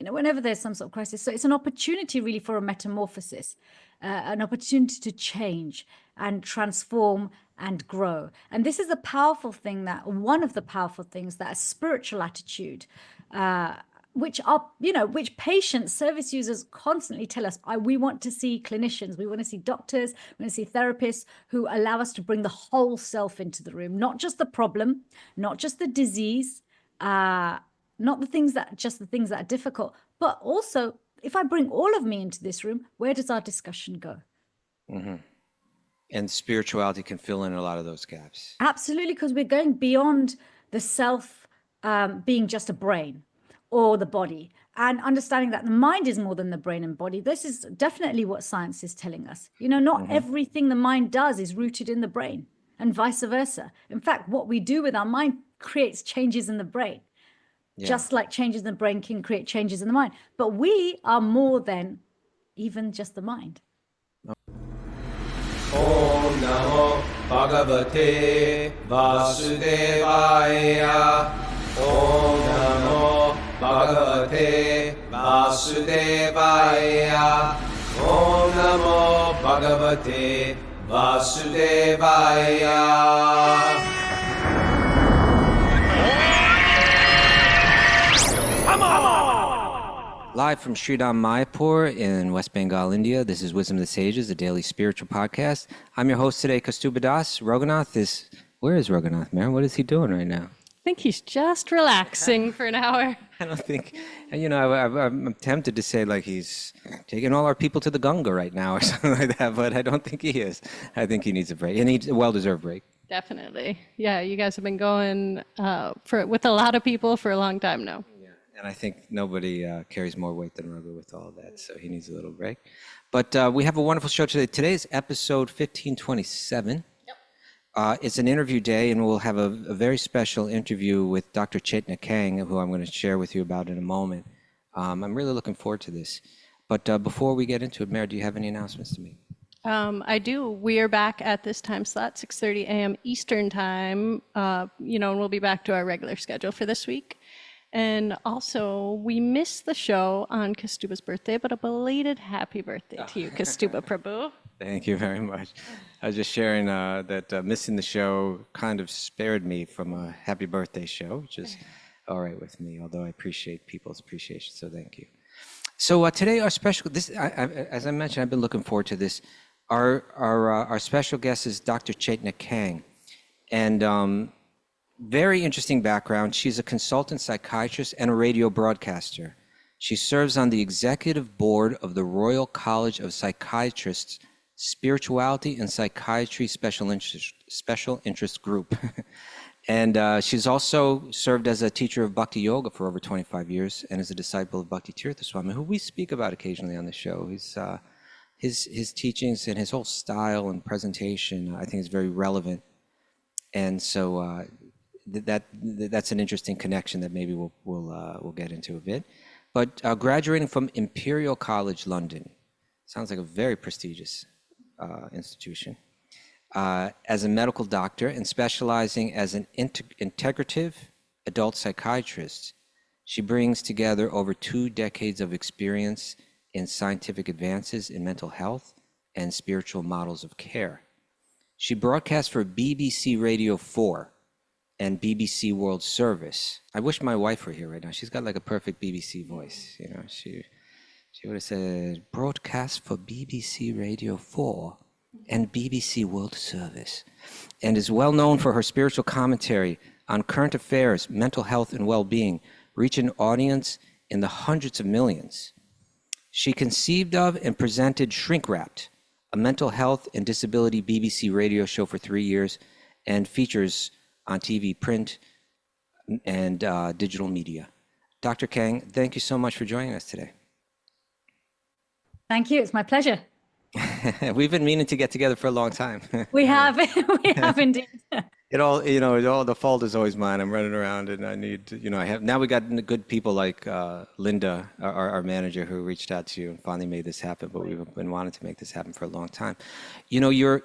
whenever there's some sort of crisis. So it's an opportunity really for a metamorphosis, an opportunity to change and transform and grow. And this is a powerful thing, that one of the powerful things that a spiritual attitude, which patients, service users constantly tell us, we want to see clinicians, we want to see doctors, we want to see therapists who allow us to bring the whole self into the room, not just the problem, not just the disease, not the things that are difficult, but also, if I bring all of me into this room, where does our discussion go? Mm-hmm. And spirituality can fill in a lot of those gaps. Absolutely, because we're going beyond the self being just a brain or the body, and understanding that the mind is more than the brain and body. This is definitely what science is telling us. Not everything the mind does is rooted in the brain, and vice versa. In fact, what we do with our mind creates changes in the brain. Yeah. Just like changes in the brain can create changes in the mind. But we are more than even just the mind. Om Namo Bhagavate Vasudevaya. Om Namo Bhagavate Vasudevaya. Om Namo Bhagavate Vasudevaya. Live from Sridham Mayapur in West Bengal, India, this is Wisdom of the Sages, a daily spiritual podcast. I'm your host today, Kaustubha Das. Where is Raghunath, man? What is he doing right now? I think he's just relaxing for an hour. I don't think, I'm tempted to say like he's taking all our people to the Ganga right now or something like that, but I don't think he is. I think he needs a break. He needs a well-deserved break. Definitely. Yeah, you guys have been going with a lot of people for a long time now. And I think nobody carries more weight than Raghu with all of that, so he needs a little break. But we have a wonderful show today. Today's episode 1527. Yep. It's an interview day, and we'll have a very special interview with Dr. Chetna Kang, who I'm going to share with you about in a moment. I'm really looking forward to this. But before we get into it, Mary, do you have any announcements to make? I do. We are back at this time slot, 6:30 a.m. Eastern time, and we'll be back to our regular schedule for this week. And also, we missed the show on Kaustubha's birthday, but a belated happy birthday to you, Kaustubha Prabhu. Thank you very much. I was just sharing that missing the show kind of spared me from a happy birthday show, which is all right with me, although I appreciate people's appreciation, so thank you. So today our special, as I mentioned, I've been looking forward to this. Our special guest is Dr. Chetna Kang, and very interesting background. She's a consultant psychiatrist and a radio broadcaster. She serves on the executive board of the Royal College of Psychiatrists Spirituality and Psychiatry Special Interest Group. And she's also served as a teacher of Bhakti Yoga for over 25 years and is a disciple of Bhakti Tirtha Swami, who we speak about occasionally on the show. His teachings and his whole style and presentation, I think, is very relevant. And so that's an interesting connection that maybe we'll get into a bit. But graduating from Imperial College London, sounds like a very prestigious institution, as a medical doctor and specializing as an integrative adult psychiatrist, she brings together over 2 decades of experience in scientific advances in mental health and spiritual models of care. She broadcasts for BBC Radio 4 and BBC World Service. I wish my wife were here right now. She's got like a perfect BBC voice. She would have said, broadcast for BBC Radio 4 and BBC World Service, and is well known for her spiritual commentary on current affairs, mental health, and well-being, reaching an audience in the hundreds of millions. She conceived of and presented Shrink Wrapped, a mental health and disability BBC radio show for 3 years, and features on TV, print, and digital media. Dr. Kang, thank you so much for joining us today. Thank you. It's my pleasure. We've been meaning to get together for a long time. We have. We have indeed. The fault is always mine. I'm running around and I need to, now we got good people like Linda, our manager, who reached out to you and finally made this happen, but we've been wanting to make this happen for a long time. You're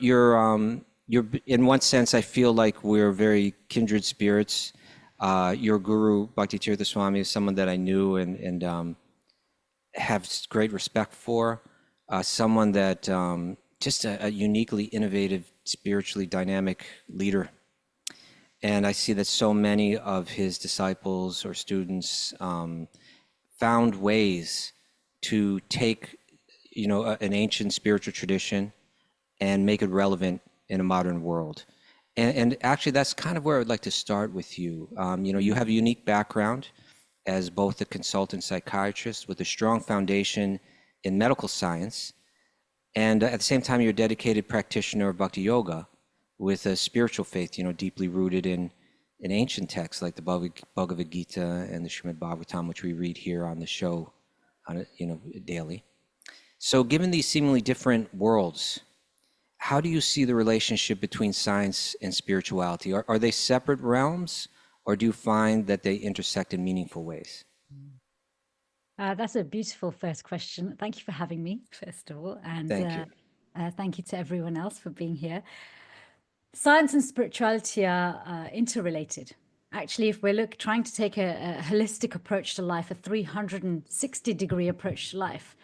in one sense, I feel like we're very kindred spirits. Your guru, Bhakti Tirtha Swami, is someone that I knew and have great respect for, someone that just a uniquely innovative, spiritually dynamic leader. And I see that so many of his disciples or students found ways to take, an ancient spiritual tradition and make it relevant in a modern world. And actually, that's kind of where I would like to start with you. You have a unique background as both a consultant psychiatrist with a strong foundation in medical science, and at the same time, you're a dedicated practitioner of bhakti yoga with a spiritual faith, deeply rooted in ancient texts like the Bhagavad Gita and the Srimad Bhagavatam, which we read here on the show, daily. So, given these seemingly different worlds, how do you see the relationship between science and spirituality? Are they separate realms, or do you find that they intersect in meaningful ways? That's a beautiful first question. Thank you for having me, first of all. And Thank you. thank you to everyone else for being here. Science and spirituality are interrelated. Actually, if we're trying to take a holistic approach to life, a 360-degree approach to life,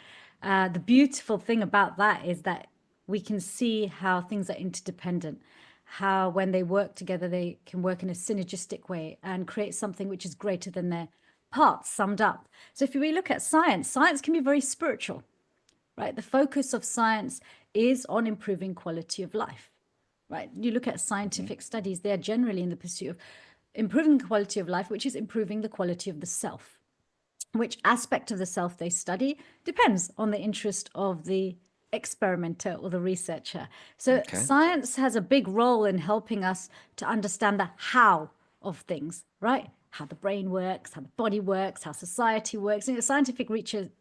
the beautiful thing about that is that we can see how things are interdependent, how when they work together, they can work in a synergistic way and create something which is greater than their parts summed up. So if we look at science, science can be very spiritual, right? The focus of science is on improving quality of life, right? You look at scientific studies, they're generally in the pursuit of improving the quality of life, which is improving the quality of the self. Which aspect of the self they study depends on the interest of the experimenter or the researcher. So Okay. science has a big role in helping us to understand the how of things, right? How the brain works, how the body works, how society works. Scientific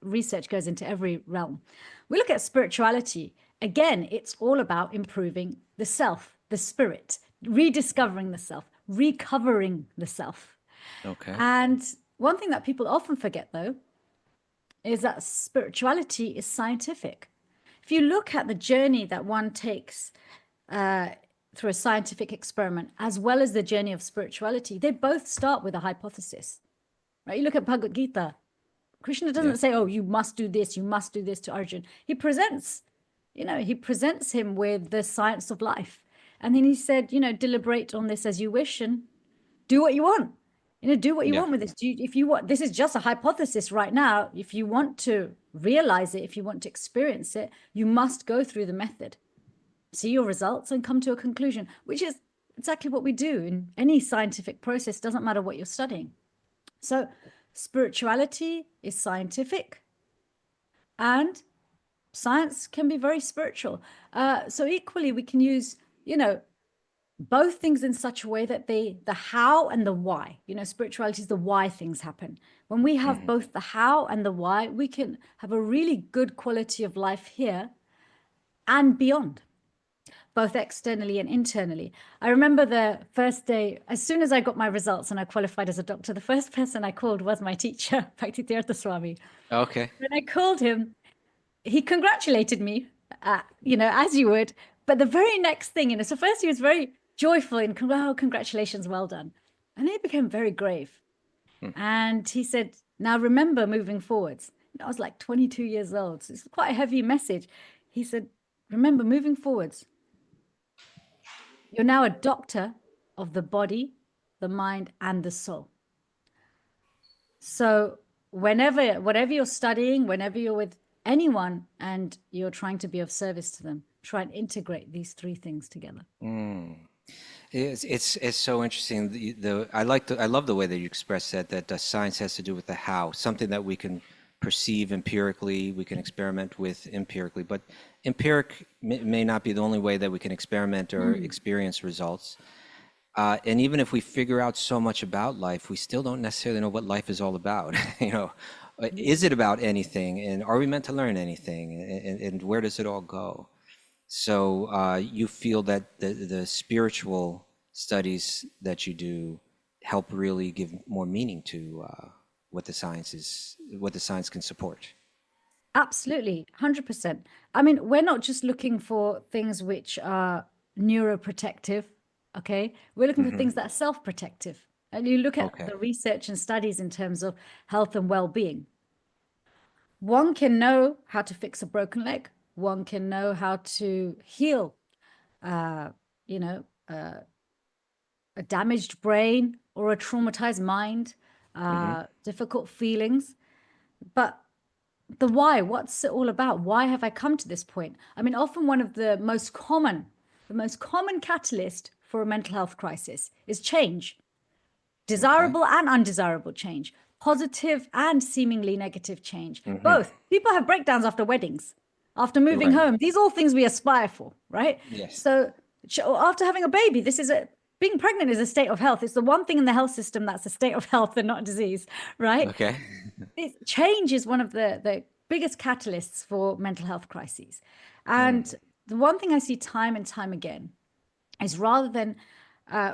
research goes into every realm. We look at spirituality. Again, it's all about improving the self, the spirit, rediscovering the self, recovering the self. Okay. And one thing that people often forget, though, is that spirituality is scientific. If you look at the journey that one takes through a scientific experiment, as well as the journey of spirituality, they both start with a hypothesis, right? You look at Bhagavad Gita, Krishna doesn't Yeah. say, oh, you must do this to Arjun. He presents him with the science of life. And then he said, deliberate on this as you wish and do what you want. Do what you Yeah. want with this. If you want, this is just a hypothesis right now. If you want to realize it, if you want to experience it, you must go through the method, see your results, and come to a conclusion, which is exactly what we do in any scientific process. Doesn't matter what you're studying. So spirituality is scientific, and science can be very spiritual. So equally, we can use, both things in such a way that the how and the why, spirituality is the why things happen. When we have both the how and the why, we can have a really good quality of life here and beyond, both externally and internally. I remember the first day, as soon as I got my results and I qualified as a doctor, the first person I called was my teacher, Bhakti Tirtha Swami. Okay. When I called him, he congratulated me, as you would. But the very next thing, so first he was very joyful and, oh, congratulations, well done. And then he became very grave. And he said, now remember moving forwards. I was like 22 years old. So it's quite a heavy message. He said, remember moving forwards. You're now a doctor of the body, the mind, and the soul. So whatever you're studying, whenever you're with anyone and you're trying to be of service to them, try and integrate these three things together. It's so interesting. I love the way that you express that science has to do with the how, something that we can perceive empirically, we can experiment with empirically, but empiric may not be the only way that we can experiment or experience results. And even if we figure out so much about life, we still don't necessarily know what life is all about. Is it about anything, and are we meant to learn anything, and where does it all go? So you feel that the spiritual studies that you do help really give more meaning to what the science can support. Absolutely, 100%. I mean, we're not just looking for things which are neuroprotective, okay? We're looking for things that are self-protective. And you look at Okay. the research and studies in terms of health and well-being. One can know how to fix a broken leg. One can know how to heal, uh, you know, a damaged brain or a traumatized mind, difficult feelings. But the why, what's it all about? Why have I come to this point? I mean, often one of the most common catalyst for a mental health crisis is change, Okay. desirable and undesirable change, positive and seemingly negative change. Mm-hmm. Both. People have breakdowns after weddings, after moving Right. home. These are all things we aspire for, right? Yes. So after having a baby, being pregnant is a state of health. It's the one thing in the health system that's a state of health and not disease, right? Okay. Change is one of the biggest catalysts for mental health crises. And the one thing I see time and time again is rather than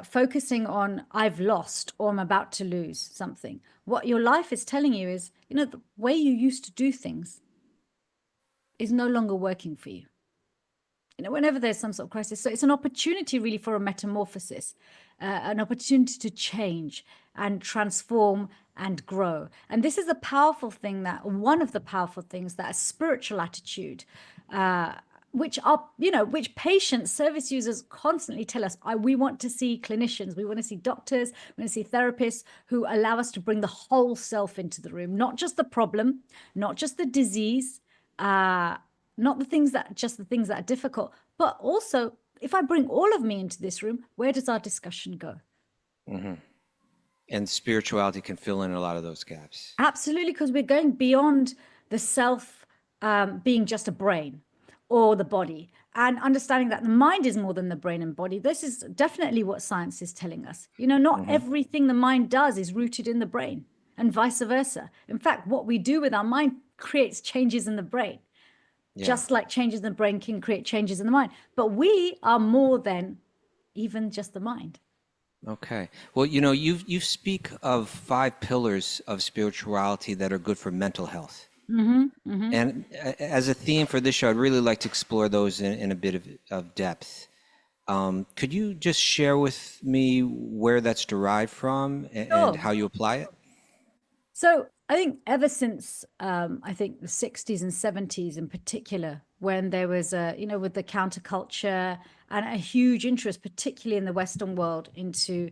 focusing on I've lost or I'm about to lose something, what your life is telling you is, the way you used to do things is no longer working for you. Whenever there's some sort of crisis. So it's an opportunity really for a metamorphosis, an opportunity to change and transform and grow. And this is a powerful thing one of the powerful things that a spiritual attitude, which patient service users constantly tell us, we want to see clinicians, we want to see doctors, we want to see therapists who allow us to bring the whole self into the room, not just the problem, not just the disease, not the things that are difficult, but also if I bring all of me into this room, where does our discussion go? And spirituality can fill in a lot of those gaps. Absolutely, because we're going beyond the self being just a brain or the body, and understanding that the mind is more than the brain and body. This is definitely what science is telling us. Not everything the mind does is rooted in the brain, and vice versa. In fact, what we do with our mind creates changes in the brain. Yeah. Just like changes in the brain can create changes in the mind. But we are more than even just the mind. Okay. Well, you speak of 5 pillars of spirituality that are good for mental health. And as a theme for this show, I'd really like to explore those in a bit of depth. Could you just share with me where that's derived from and Sure. how you apply it? So I think ever since I think the 60s and 70s in particular, when there was with the counterculture and a huge interest, particularly in the Western world, into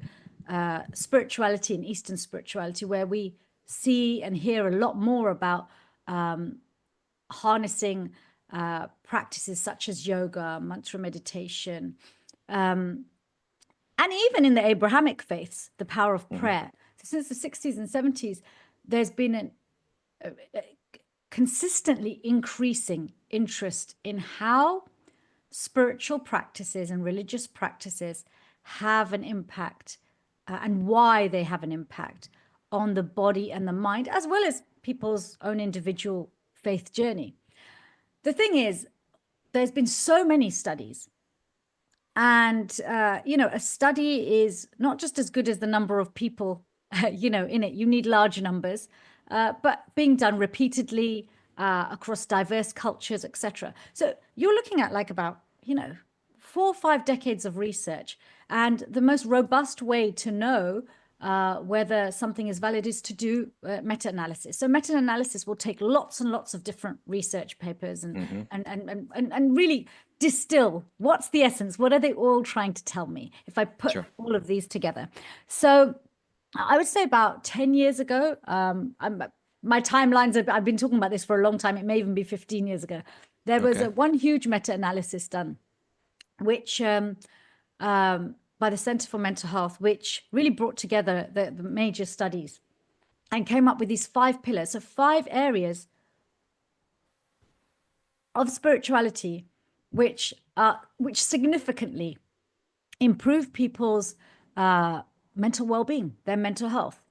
spirituality and Eastern spirituality, where we see and hear a lot more about harnessing practices such as yoga, mantra meditation, and even in the Abrahamic faiths, the power of prayer. So since the 60s and 70s, there's been a consistently increasing interest in how spiritual practices and religious practices have an impact, and why they have an impact on the body and the mind, as well as people's own individual faith journey. The thing is, there's been so many studies, and a study is not just as good as the number of people in it. You need large numbers, but being done repeatedly across diverse cultures, etc. So you're looking at like about 4 or 5 decades of research, and the most robust way to know whether something is valid is to do meta-analysis. So meta-analysis will take lots and lots of different research papers and really distill what's the essence, what are they all trying to tell me if I put all of these together. So I would say about 10 years ago, my timelines, I've been talking about this for a long time, it may even be 15 years ago, there was one huge meta-analysis done, which by the Center for Mental Health, which really brought together the major studies and came up with these 5 pillars. So 5 areas of spirituality which significantly improve people's mental well-being, their mental health,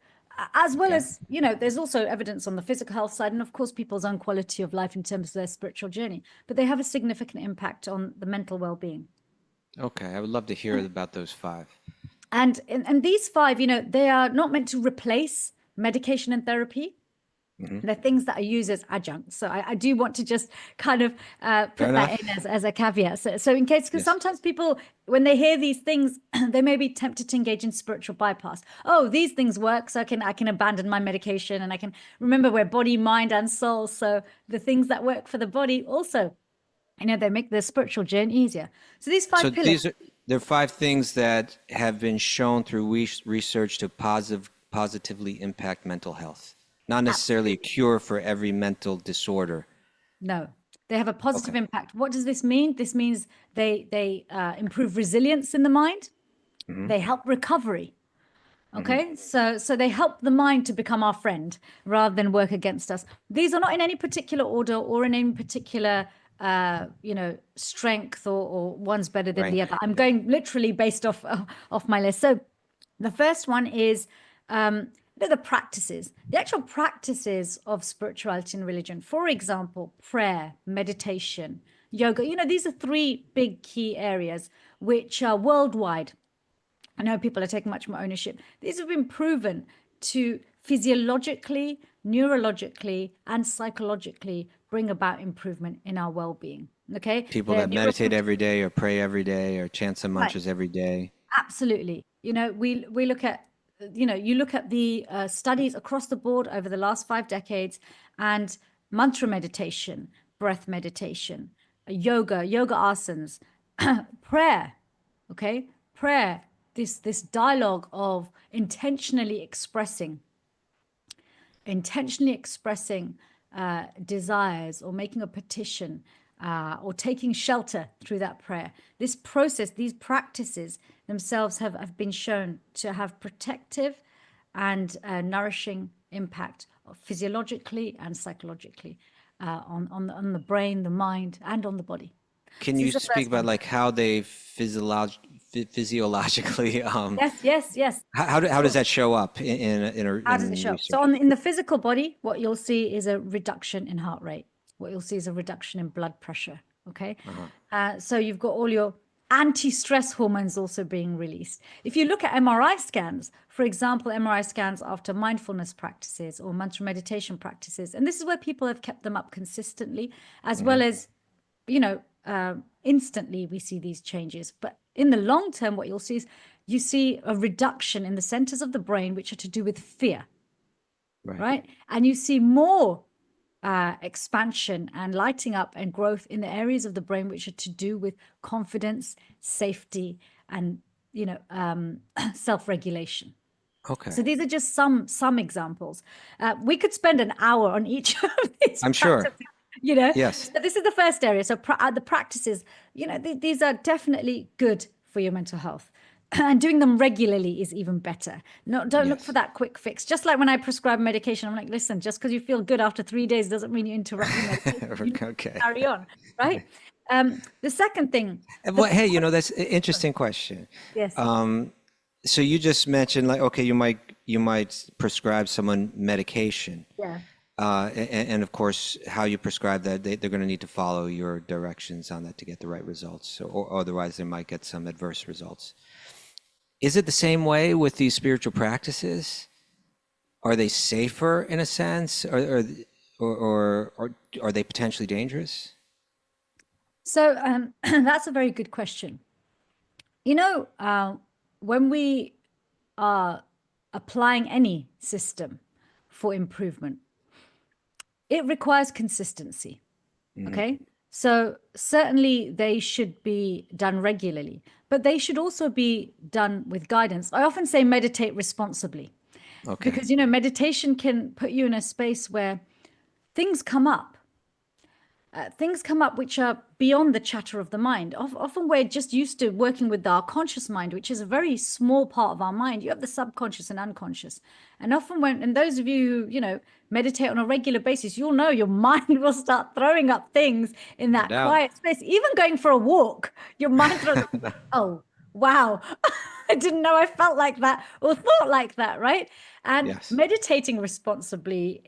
as well as, there's also evidence on the physical health side, and of course people's own quality of life in terms of their spiritual journey, but they have a significant impact on the mental well-being. Okay, I would love to hear about those 5. And these 5, they are not meant to replace medication and therapy. They're things that are used as adjuncts. So I do want to just kind of put that in as a caveat. So in case, because sometimes people, when they hear these things, they may be tempted to engage in spiritual bypass. Oh, these things work, so I can abandon my medication, and I can remember we're body, mind, and soul. So the things that work for the body also, they make the spiritual journey easier. So these five pillars. There are 5 things that have been shown through research to positively impact mental health. Not necessarily a cure for every mental disorder. No, they have a positive impact. What does this mean? This means they improve resilience in the mind. They help recovery. Okay, so they help the mind to become our friend rather than work against us. These are not in any particular order or in any particular strength or one's better than the other. I'm going literally based off my list. So the first one is the practices, the actual practices of spirituality and religion. For example, prayer, meditation, yoga. These are 3 big key areas which are worldwide. I know people are taking much more ownership. These have been proven to physiologically, neurologically, and psychologically bring about improvement in our well-being. Okay. People that meditate every day or pray every day or chant some mantras every day. Absolutely. We look at, you look at the studies across the board over the last 5 decades, and mantra meditation, breath meditation, yoga asanas, prayer. Okay. Prayer, this dialogue of intentionally expressing desires, or making a petition, or taking shelter through that prayer. This process, these practices themselves have been shown to have protective and nourishing impact physiologically and psychologically on the brain, the mind, and on the body. Can you speak about like how they physiologically? Yes. How does that show up How does it show up? So in the physical body, what you'll see is a reduction in heart rate. What you'll see is a reduction in blood pressure. Okay. So you've got all your anti-stress hormones also being released. If you look at MRI scans, for example, MRI scans after mindfulness practices or mantra meditation practices, and this is where people have kept them up consistently, as well as, instantly we see these changes. But in the long term, what you'll see is you see a reduction in the centers of the brain, which are to do with fear, right? And you see more expansion and lighting up and growth in the areas of the brain which are to do with confidence, safety, and self-regulation. Okay. So these are just some examples. We could spend an hour on each of these. I'm sure. Yes. So this is the first area. So the practices, these are definitely good for your mental health. And doing them regularly is even better. Don't look for that quick fix. Just like when I prescribe medication, I'm like, listen, just because you feel good after 3 days doesn't mean you interrupt your medication. Okay. Carry on, right? The second thing. Hey, that's an interesting question. Yes. So you just mentioned like, okay, you might prescribe someone medication. Yeah. And of course, how you prescribe that, they're going to need to follow your directions on that to get the right results, or otherwise they might get some adverse results. Is it the same way with these spiritual practices? Are they safer in a sense, or are they potentially dangerous? So that's a very good question. When we are applying any system for improvement, it requires consistency. Okay. So certainly they should be done regularly, but they should also be done with guidance. I often say meditate responsibly, because, meditation can put you in a space where things come up. Things come up which are beyond the chatter of the mind. Often we're just used to working with our conscious mind, which is a very small part of our mind. You have the subconscious and unconscious. And often and those of you who, meditate on a regular basis, you'll know your mind will start throwing up things in that quiet space. Even going for a walk, your mind throws up, oh, wow, I didn't know I felt like that or thought like that, right? And meditating responsibly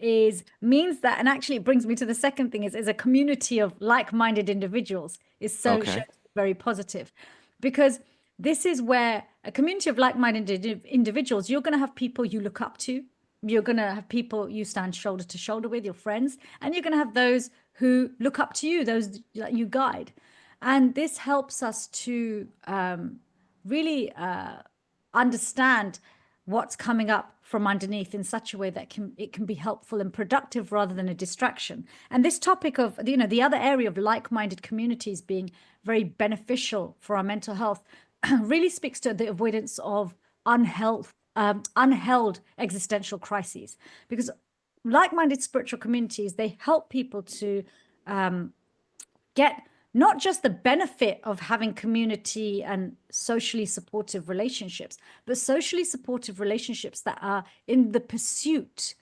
means that, and actually it brings me to the second thing, is a community of like-minded individuals is so very positive, because this is where a community of like-minded individuals, you're going to have people you look up to, you're going to have people you stand shoulder to shoulder with, your friends, and you're going to have those who look up to you, those that you guide. And this helps us to really understand what's coming up from underneath in such a way that it can be helpful and productive rather than a distraction. And this topic of, the other area of like-minded communities being very beneficial for our mental health really speaks to the avoidance of unheld existential crises, because like-minded spiritual communities, they help people to get not just the benefit of having community and socially supportive relationships, but socially supportive relationships that are in the pursuit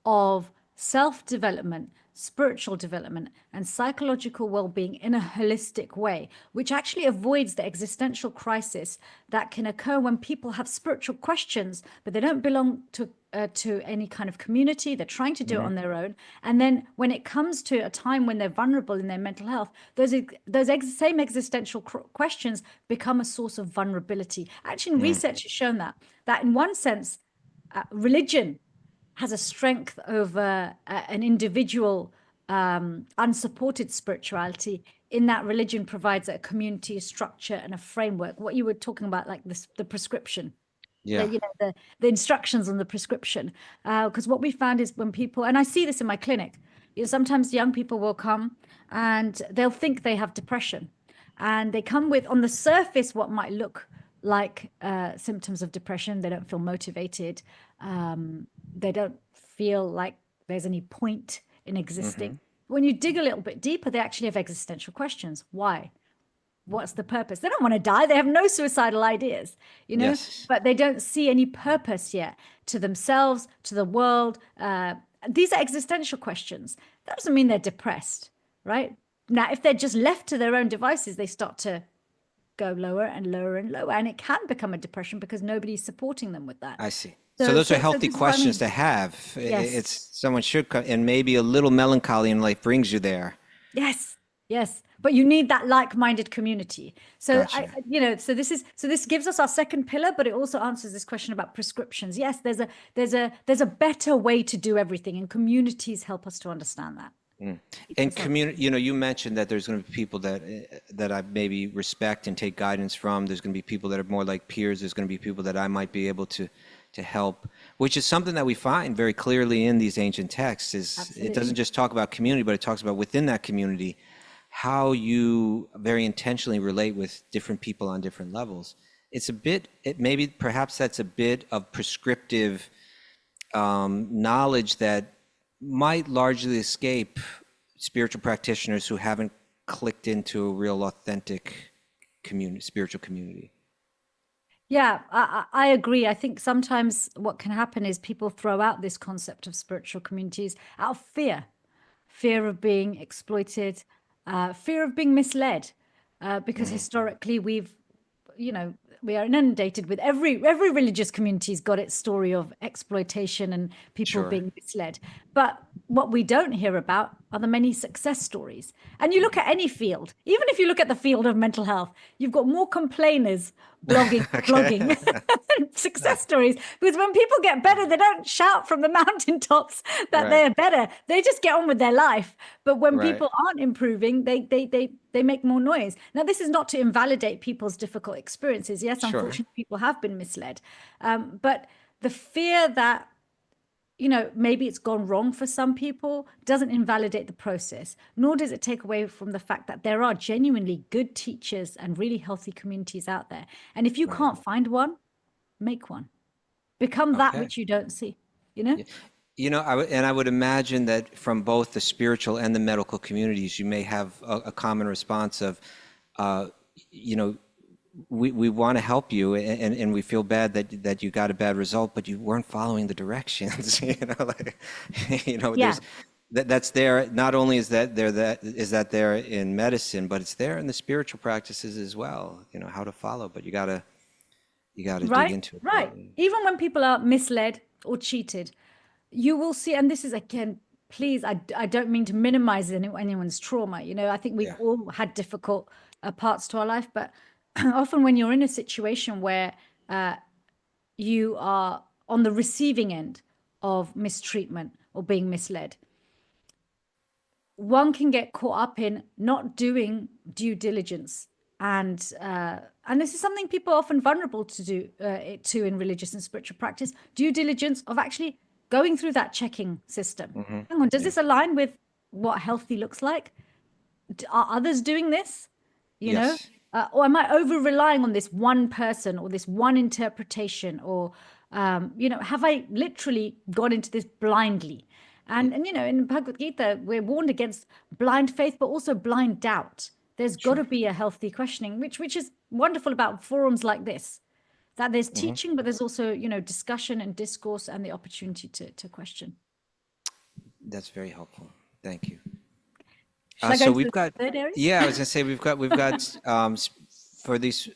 of self-development, spiritual development, and psychological well-being in a holistic way, which actually avoids the existential crisis that can occur when people have spiritual questions, but they don't belong to any kind of community. They're trying to do it on their own. And then when it comes to a time when they're vulnerable in their mental health, those same existential questions become a source of vulnerability. Actually, research has shown that in one sense, religion has a strength over an individual unsupported spirituality, in that religion provides a community, a structure, and a framework. What you were talking about, like the prescription, Yeah. the instructions on the prescription. Because what we found is when people, and I see this in my clinic, sometimes young people will come and they'll think they have depression, and they come with, on the surface, what might look like symptoms of depression. They don't feel motivated. They don't feel like there's any point in existing. When you dig a little bit deeper, they actually have existential questions. Why? What's the purpose? They don't want to die. They have no suicidal ideas, Yes. but they don't see any purpose yet to themselves, to the world. These are existential questions. That doesn't mean they're depressed, right? Now, if they're just left to their own devices, they start to go lower and lower and lower, and it can become a depression because nobody's supporting them with that. I see. So those are healthy this is what I questions mean. to have. Yes. It's someone should come, and maybe a little melancholy in life brings you there. Yes, yes, but you need that like-minded community. So Gotcha. so this gives us our second pillar, but it also answers this question about prescriptions. Yes, there's a better way to do everything, and communities help us to understand that. And community, you mentioned that there's going to be people that I maybe respect and take guidance from. There's going to be people that are more like peers. There's going to be people that I might be able to help, which is something that we find very clearly in these ancient texts. It doesn't just talk about community, but it talks about within that community how you very intentionally relate with different people on different levels. Maybe perhaps that's a bit of prescriptive knowledge that might largely escape spiritual practitioners who haven't clicked into a real authentic spiritual community. Yeah, I agree. I think sometimes what can happen is people throw out this concept of spiritual communities out of fear of being exploited, fear of being misled, because historically we are inundated with every religious community's got its story of exploitation and people Sure. being misled. But what we don't hear about are the many success stories. And you look at any field, even if you look at the field of mental health, you've got more complainers blogging success stories. Because when people get better, they don't shout from the mountaintops that Right. they're better. They just get on with their life. But when Right. people aren't improving, they make more noise. Now, this is not to invalidate people's difficult experiences. Yes, Sure. unfortunately, people have been misled. But the fear that maybe it's gone wrong for some people doesn't invalidate the process, nor does it take away from the fact that there are genuinely good teachers and really healthy communities out there. And if you can't find one, make one. Become that Okay. which you don't see, I would imagine that from both the spiritual and the medical communities, you may have a common response of, we want to help you, and we feel bad that you got a bad result, but you weren't following the directions. Yeah. There's that's there. Not only is that there in medicine, but it's there in the spiritual practices as well. How to follow, but you gotta dig into it. Right. Even when people are misled or cheated, you will see, and this is again, please, I don't mean to minimize anyone's trauma. I think we've all had difficult parts to our life, but often when you're in a situation where you are on the receiving end of mistreatment or being misled. One can get caught up in not doing due diligence, and this is something people are often vulnerable to do to in religious and spiritual practice. Due diligence of actually going through that checking system. Hang on, does this align with what healthy looks like? Are others doing this? You know, Yes. or am I over relying on this one person or this one interpretation, or have I literally gone into this blindly? And in the Bhagavad Gita, we're warned against blind faith, but also blind doubt. There's got to be a healthy questioning, which is wonderful about forums like this, that there's teaching, but there's also, discussion and discourse and the opportunity to question. That's very helpful. Thank you. Should I go So into we've the got, third area? yeah, I was gonna say we've got for these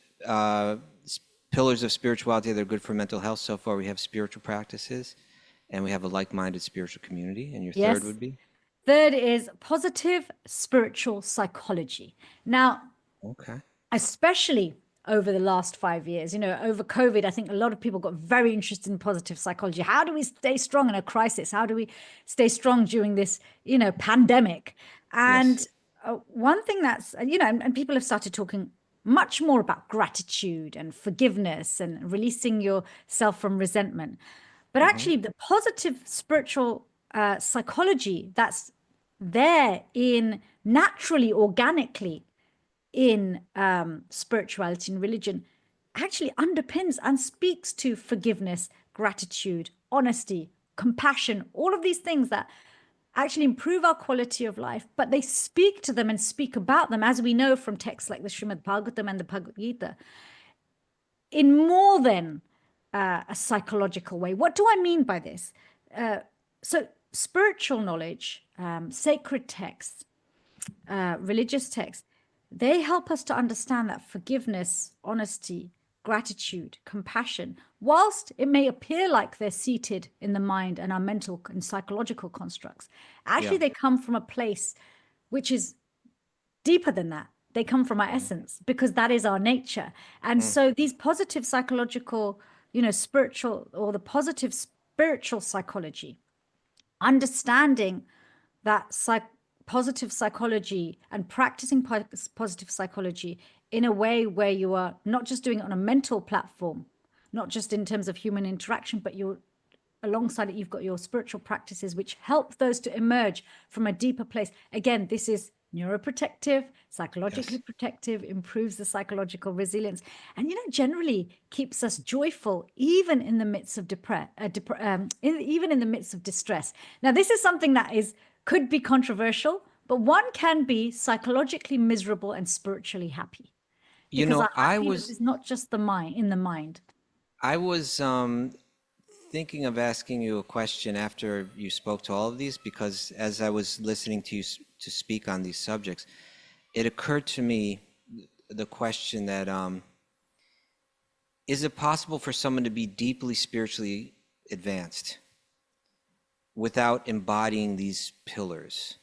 pillars of spirituality that are good for mental health. So far, we have spiritual practices, and we have a like-minded spiritual community. And your third Yes. would be? Third is positive spiritual psychology. Now, Okay. especially over the last 5 years, over COVID, I think a lot of people got very interested in positive psychology. How do we stay strong in a crisis? How do we stay strong during this, pandemic? And one thing that's, and people have started talking much more about gratitude and forgiveness and releasing yourself from resentment. But actually, the positive spiritual psychology that's there in naturally, organically in spirituality and religion actually underpins and speaks to forgiveness, gratitude, honesty, compassion, all of these things that actually improve our quality of life, but they speak to them and speak about them, as we know from texts like the Srimad Bhagavatam and the Bhagavad Gita, in more than a psychological way. What do I mean by this? So spiritual knowledge, sacred texts, religious texts, they help us to understand that forgiveness, honesty, gratitude, compassion, whilst it may appear like they're seated in the mind and our mental and psychological constructs, actually they come from a place which is deeper than that. They come from our essence, because that is our nature. And so these positive psychological, spiritual, or the positive spiritual psychology, understanding that positive psychology and practicing positive psychology in a way where you are not just doing it on a mental platform, not just in terms of human interaction, but you're alongside it, you've got your spiritual practices which help those to emerge from a deeper place. Again, this is neuroprotective, psychologically protective, improves the psychological resilience, and generally keeps us joyful even in the midst of even in the midst of distress. Now, this is something that could be controversial, but one can be psychologically miserable and spiritually happy, because our happiness is not just in the mind. I was thinking of asking you a question after you spoke to all of these, because as I was listening to you to speak on these subjects, it occurred to me the question that is it possible for someone to be deeply spiritually advanced without embodying these pillars?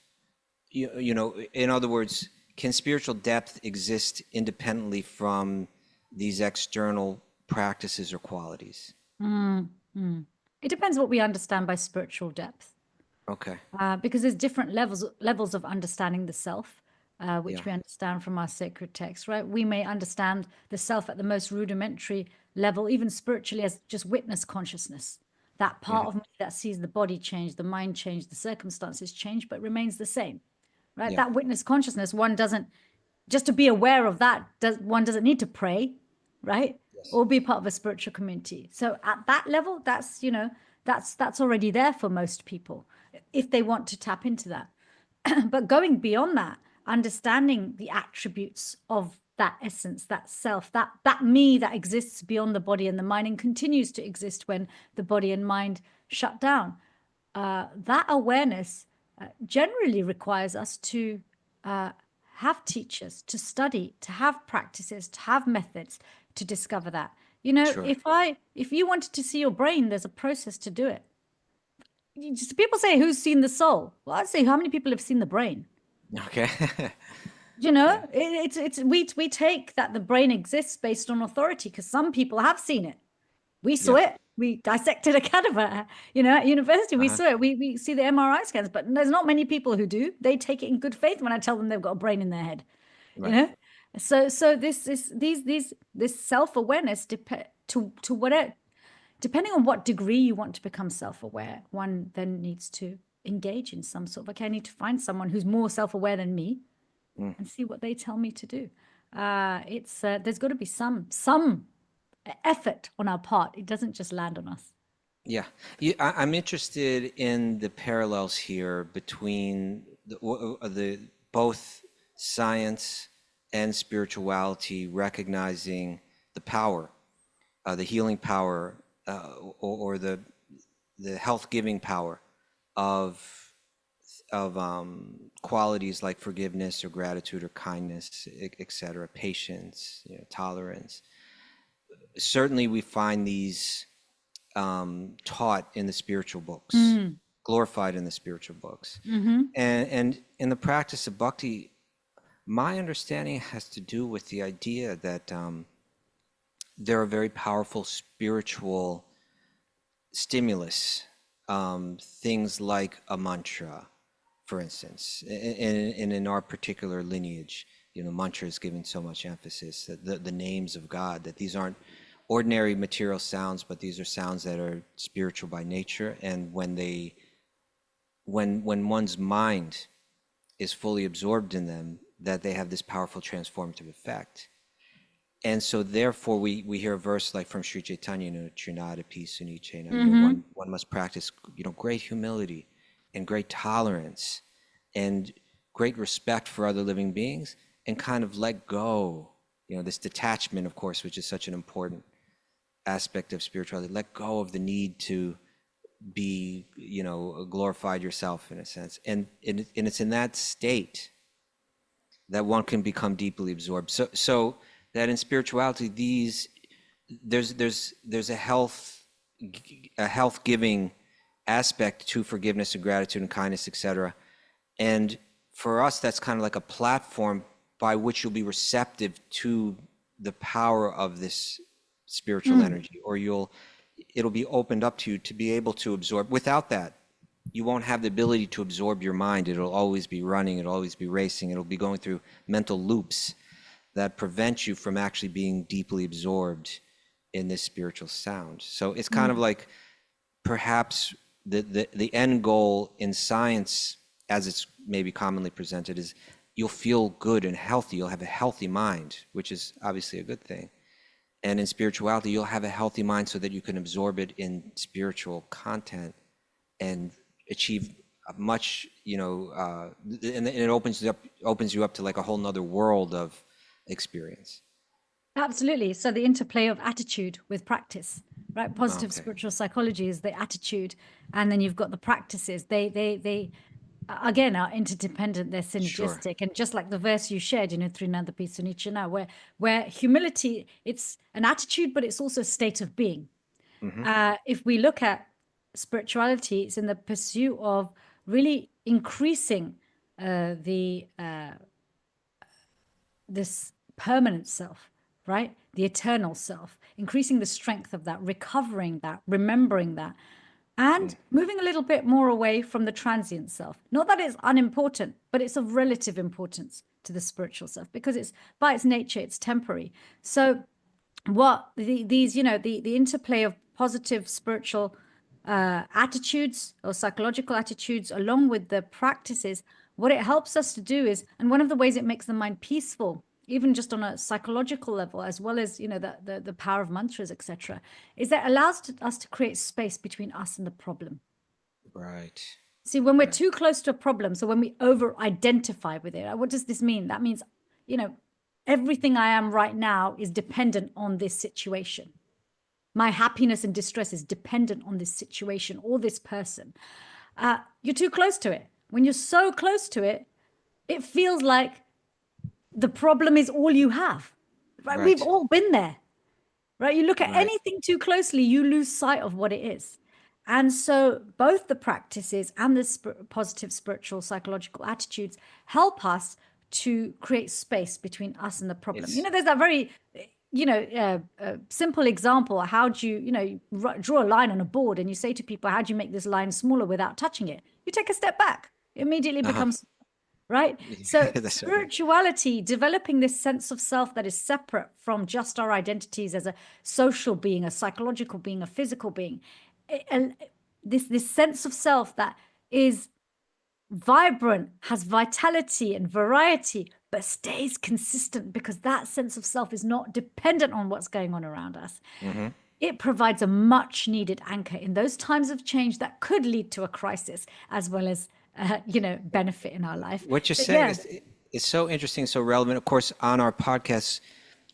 In other words, can spiritual depth exist independently from these external practices or qualities? It depends what we understand by spiritual depth. Okay. Because there's different levels of understanding the self, which we understand from our sacred texts, right? We may understand the self at the most rudimentary level, even spiritually, as just witness consciousness. That part of me that sees the body change, the mind change, the circumstances change, but remains the same, right? That witness consciousness, one doesn't, just to be aware of that, one doesn't need to pray, right? Or be part of a spiritual community. So at that level, that's already there for most people, if they want to tap into that. But going beyond that, understanding the attributes of that essence, that self, that me that exists beyond the body and the mind and continues to exist when the body and mind shut down, that awareness generally requires us to have teachers, to study, to have practices, to have methods to discover that. If you wanted to see your brain, there's a process to do it. People say, who's seen the soul? Well, I'd say, how many people have seen the brain? Okay. We take that the brain exists based on authority, because some people have seen it. We saw it. we dissected a cadaver, at university. We saw it. We see the MRI scans, but there's not many people who do. They take it in good faith when I tell them they've got a brain in their head, Right. So this self-awareness to whatever, depending on what degree you want to become self-aware, one then needs to engage in some sort of, okay, I need to find someone who's more self-aware than me and see what they tell me to do. There's got to be some effort on our part. It doesn't just land on us. Yeah, I'm interested in the parallels here between the both science and spirituality, recognizing the power, the healing power, or the health-giving power of qualities like forgiveness or gratitude or kindness, etc., patience, tolerance. Certainly, we find these taught in the spiritual books, glorified in the spiritual books. And in the practice of bhakti, my understanding has to do with the idea that there are very powerful spiritual stimulus, things like a mantra, for instance, and in our particular lineage, mantra is given so much emphasis, that the names of God, that these aren't ordinary material sounds, but these are sounds that are spiritual by nature. And when one's mind is fully absorbed in them, that they have this powerful transformative effect. And so therefore we hear a verse like from Sri Chaitanya, Trinadapi Sunichena, one must practice, great humility and great tolerance and great respect for other living beings, and kind of let go, this detachment, of course, which is such an important aspect of spirituality. Let go of the need to be, glorified yourself, in a sense. And it's in that state that one can become deeply absorbed. So that in spirituality, there's a health giving aspect to forgiveness and gratitude and kindness, etc. And for us, that's kind of like a platform by which you'll be receptive to the power of this spiritual energy, or it'll be opened up to you to be able to absorb. Without that, you won't have the ability to absorb your mind. It'll always be running, it'll always be racing, it'll be going through mental loops that prevent you from actually being deeply absorbed in this spiritual sound. So it's kind of like perhaps the end goal in science, as it's maybe commonly presented, is you'll feel good and healthy, you'll have a healthy mind, which is obviously a good thing. And in spirituality, you'll have a healthy mind so that you can absorb it in spiritual content and achieve a much, and it opens you up to like a whole nother world of experience. Absolutely. So the interplay of attitude with practice, right? Positive spiritual psychology is the attitude, and then you've got the practices. They again are interdependent. They're synergistic, Sure. and just like the verse you shared, through Nandapisa Nichana, where humility, it's an attitude, but it's also a state of being. If we look at spirituality, it's in the pursuit of really increasing this permanent self, right? The eternal self, increasing the strength of that, recovering that, remembering that, and moving a little bit more away from the transient self. Not that it's unimportant, but it's of relative importance to the spiritual self, because it's by its nature, it's temporary. So what the interplay of positive spiritual attitudes or psychological attitudes along with the practices, what it helps us to do is, and one of the ways it makes the mind peaceful, even just on a psychological level, as well as the power of mantras, etc., is that it allows us to create space between us and the problem. Right. See, when we're too close to a problem, so when we over identify with it, what does this mean? That means everything I am right now is dependent on this situation. My happiness and distress is dependent on this situation or this person. You're too close to it. When you're so close to it, it feels like the problem is all you have. Right? We've all been there. Right? You look at anything too closely, you lose sight of what it is. And so both the practices and the positive spiritual psychological attitudes help us to create space between us and the problem. There's that very, simple example. How do you draw a line on a board and you say to people, how do you make this line smaller without touching it? You take a step back, it immediately becomes right. So That's right. spirituality, developing this sense of self that is separate from just our identities as a social being, a psychological being, a physical being, and this sense of self that is vibrant, has vitality and variety, but stays consistent because that sense of self is not dependent on what's going on around us. It provides a much needed anchor in those times of change that could lead to a crisis as well as benefit in our life. What you're So, saying yeah, is so interesting, so relevant. Of course, on our podcast,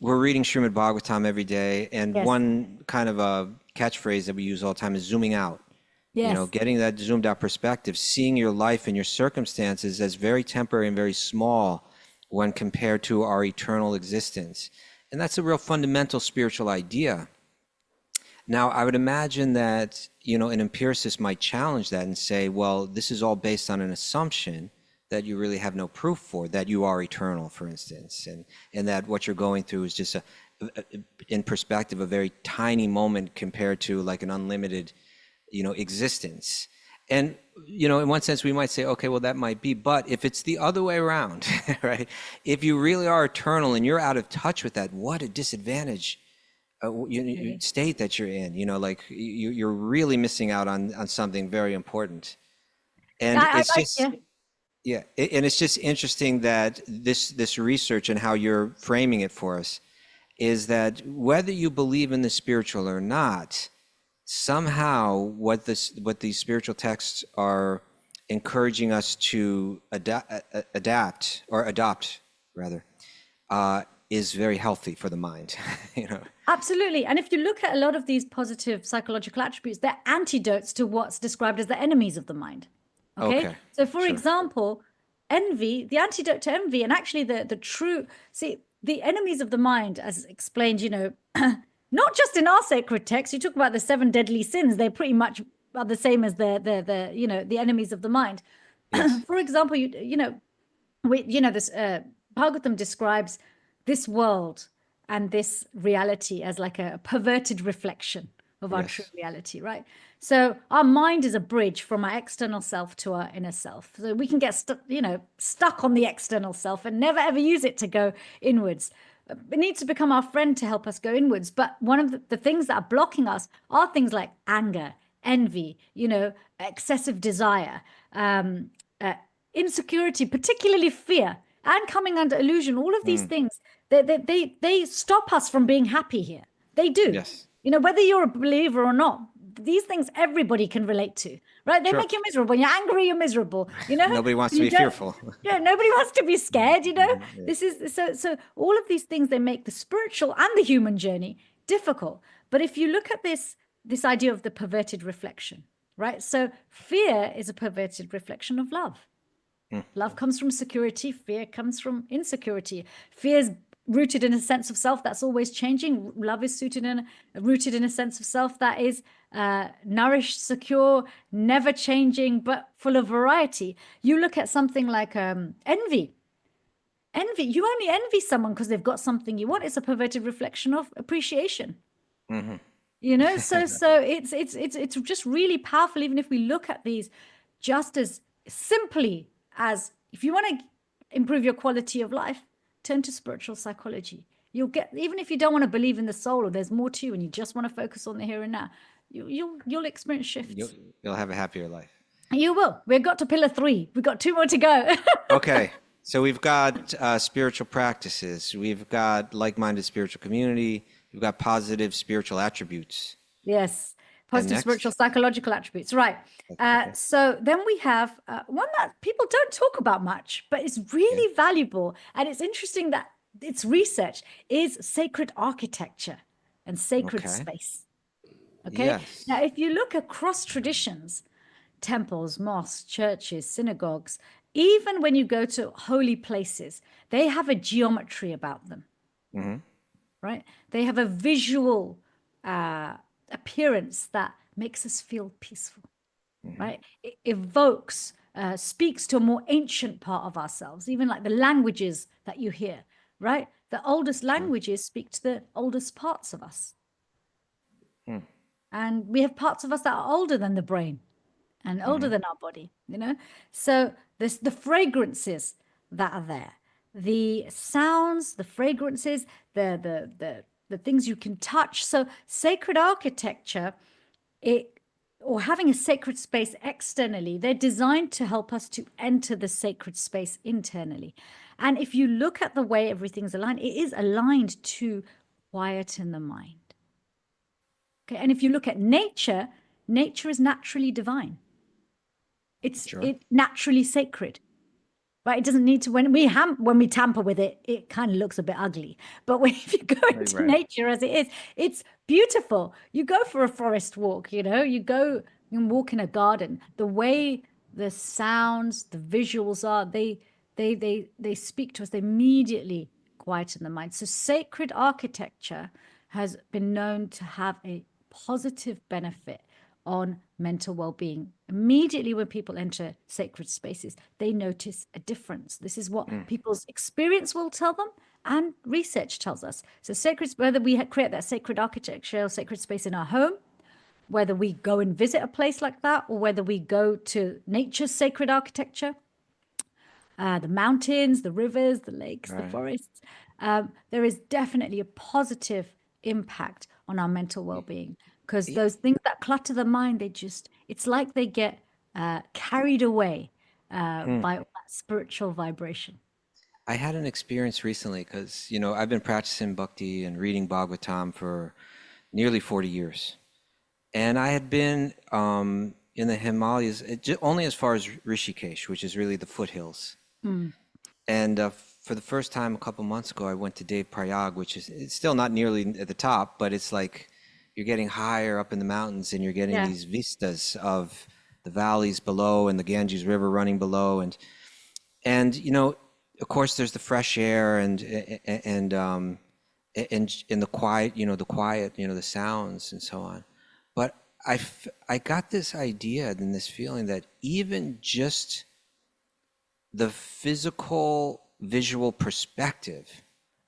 we're reading Srimad Bhagavatam every day, and Yes. one kind of a catchphrase that we use all the time is zooming out. yes, Getting that zoomed out perspective, seeing your life and your circumstances as very temporary and very small when compared to our eternal existence. And that's a real fundamental spiritual idea. Now, I would imagine that, an empiricist might challenge that and say, well, this is all based on an assumption that you really have no proof for, that you are eternal, for instance, and that what you're going through is just in perspective, a very tiny moment compared to like an unlimited, existence. And, in one sense, we might say, okay, well, that might be, but if it's the other way around, right? If you really are eternal and you're out of touch with that, what a disadvantage state that you're in, like you're really missing out on something very important. And it's just, yeah. and it's just interesting that this research and how you're framing it for us is that whether you believe in the spiritual or not, somehow what these spiritual texts are encouraging us to adopt rather, is very healthy for the mind. Absolutely. And if you look at a lot of these positive psychological attributes, they're antidotes to what's described as the enemies of the mind. Okay. So for sure. example, envy, the antidote to envy, and actually the enemies of the mind, as explained, not just in our sacred text, you talk about the 7 deadly sins, they pretty much are the same as the enemies of the mind. Yes. For example, this Bhagavatam describes this world and this reality as like a perverted reflection of our true reality, right? So our mind is a bridge from our external self to our inner self. So we can get stuck on the external self and never ever use it to go inwards. It needs to become our friend to help us go inwards. But one of the things that are blocking us are things like anger, envy, excessive desire, insecurity, particularly fear, and coming under illusion. All of these things, they stop us from being happy here. They do. Yes. Whether you're a believer or not, these things everybody can relate to, right? They make you miserable. When you're angry, you're miserable. Nobody wants to be fearful. Yeah, nobody wants to be scared. This is so all of these things, they make the spiritual and the human journey difficult. But if you look at this idea of the perverted reflection, right? So fear is a perverted reflection of love. Love comes from security. Fear comes from insecurity. Fear is rooted in a sense of self that's always changing. Love is rooted in a sense of self that is nourished, secure, never changing, but full of variety. You look at something like envy. Envy, you only envy someone because they've got something you want. It's a perverted reflection of appreciation. So it's just really powerful. Even if we look at these just as simply as, if you want to improve your quality of life, turn to spiritual psychology. You'll get, even if you don't want to believe in the soul or there's more to you and you just want to focus on the here and now, you'll experience shifts. You'll have a happier life. You will. We've got to pillar 3. We've got 2 more to go. Okay. So we've got spiritual practices. We've got like-minded spiritual community. We've got positive spiritual attributes. Yes. Positive spiritual psychological attributes. Right. So then we have one that people don't talk about much, but it's really valuable. And it's interesting that it's research, is sacred architecture and sacred space. Okay. Yes. Now, if you look across traditions, temples, mosques, churches, synagogues, even when you go to holy places, they have a geometry about them. Right? They have a visual appearance that makes us feel peaceful, right? It evokes, speaks to a more ancient part of ourselves, even like the languages that you hear, right? The oldest languages speak to the oldest parts of us. And we have parts of us that are older than the brain and older than our body, you know? So this, the fragrances that are there, the sounds, the fragrances, the things you can touch. So sacred architecture, or having a sacred space externally, they're designed to help us to enter the sacred space internally. And if you look at the way everything's aligned, it is aligned to quieten the mind. Okay, and if you look at nature, nature is naturally divine. It's naturally sacred. Right? It doesn't need to, when we tamper with it, it kind of looks a bit ugly. But if you go into nature as it is, it's beautiful. You go for a forest walk, you know, you go and walk in a garden. The way the sounds, the visuals are, they speak to us. They immediately quieten the mind. So sacred architecture has been known to have a positive benefit on mental well-being. Immediately when people enter sacred spaces, they notice a difference. This is what people's experience will tell them, and research tells us. So sacred, whether we create that sacred architecture or sacred space in our home, whether we go and visit a place like that, or whether we go to nature's sacred architecture, the mountains, the rivers, the lakes, the forests, there is definitely a positive impact on our mental well-being, because those things that clutter the mind, it's like they get carried away by that spiritual vibration. I had an experience recently because, you know, I've been practicing bhakti and reading Bhagavatam for nearly 40 years. And I had been in the Himalayas, only as far as Rishikesh, which is really the foothills. And for the first time a couple months ago, I went to Dev Prayag, which is, it's still not nearly at the top, but it's like you're getting higher up in the mountains and you're getting these vistas of the valleys below and the Ganges River running below. And you know, of course, there's the fresh air and the quiet, you know, the sounds and so on. But I got this idea and this feeling that even just the physical visual perspective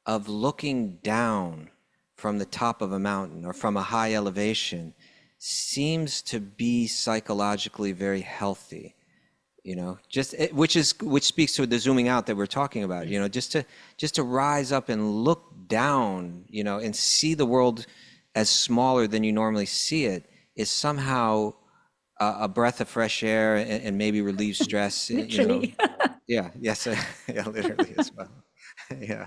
of looking down from the top of a mountain or from a high elevation seems to be psychologically very healthy, you know, which speaks to the zooming out that we're talking about, you know, just to rise up and look down, you know, and see the world as smaller than you normally see it is somehow a breath of fresh air and maybe relieve stress. Literally. You know. Yeah. Yes. Yeah. Literally as well. Yeah.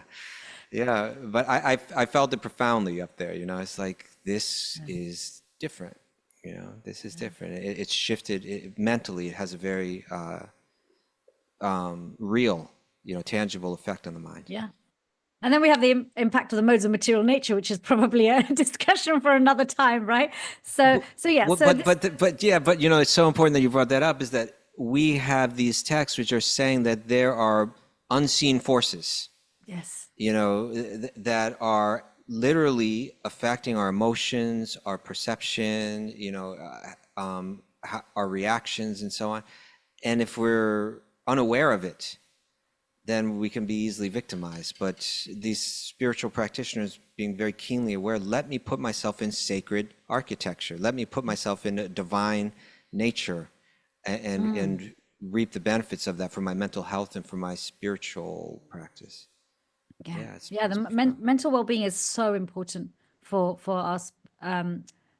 Yeah. But I felt it profoundly up there. You know, it's like this is different. You know, this is different. It's shifted mentally. It has a very real, you know, tangible effect on the mind. Yeah. And then we have the impact of the modes of material nature, which is probably a discussion for another time, right? So yeah. Well, so but you know, it's so important that you brought that up, is that we have these texts which are saying that there are unseen forces, yes, you know, that are literally affecting our emotions, our perception, you know, our reactions and so on. And if we're unaware of it, then we can be easily victimized. But these spiritual practitioners being very keenly aware, let me put myself in sacred architecture. Let me put myself in a divine nature and reap the benefits of that for my mental health and for my spiritual practice. Yeah. The mental well-being is so important for us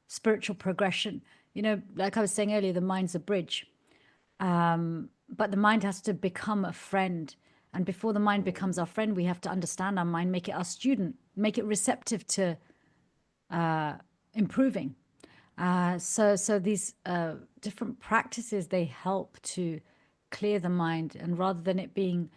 spiritual progression. You know, like I was saying earlier, the mind's a bridge. But the mind has to become a friend. And before the mind becomes our friend, we have to understand our mind, make it our student, make it receptive to improving. So these different practices, they help to clear the mind. And rather than it being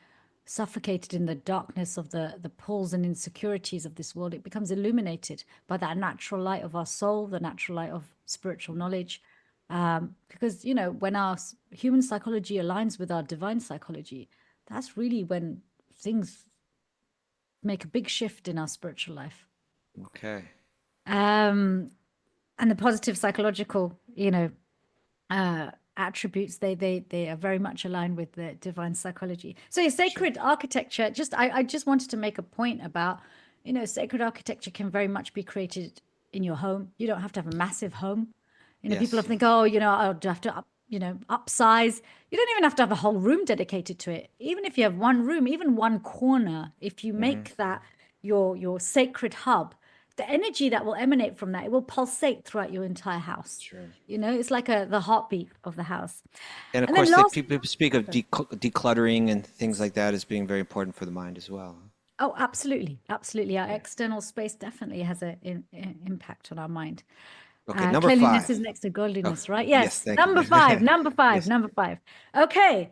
suffocated in the darkness of the pulls and insecurities of this world, it becomes illuminated by that natural light of our soul, the natural light of spiritual knowledge. Because, you know, when our human psychology aligns with our divine psychology, that's really when things make a big shift in our spiritual life. Okay. And the positive psychological, you know, attributes, they are very much aligned with the divine psychology. So your sacred architecture, I just wanted to make a point about, sacred architecture can very much be created in your home. You don't have to have a massive home. People Yes. think, oh, I'll have to upsize. You don't even have to have a whole room dedicated to it. Even if you have one room, even one corner, if you make that your sacred hub, the energy that will emanate from that, it will pulsate throughout your entire house. Sure. It's like the heartbeat of the house. And of And then course, last, people speak of decluttering and things like that as being very important for the mind as well. oh, absolutely, absolutely. Our external space definitely has an impact on our mind. Okay, number Cleanliness 5. is next to godliness, right? Yes, Yes. thank Number you. 5, number 5, Yes. number 5. Okay.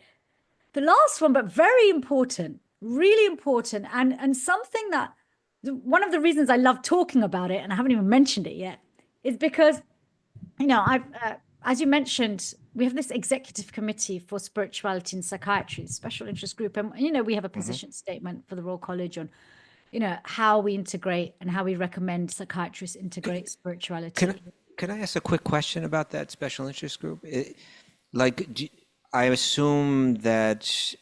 The last one, but very important, really important, and something that one of the reasons I love talking about it, and I haven't even mentioned it yet, is because, I've, as you mentioned, we have this executive committee for spirituality and psychiatry, special interest group, and we have a position statement for the Royal College on, how we integrate and how we recommend psychiatrists integrate spirituality. Can I ask a quick question about that special interest group? Like, I assume that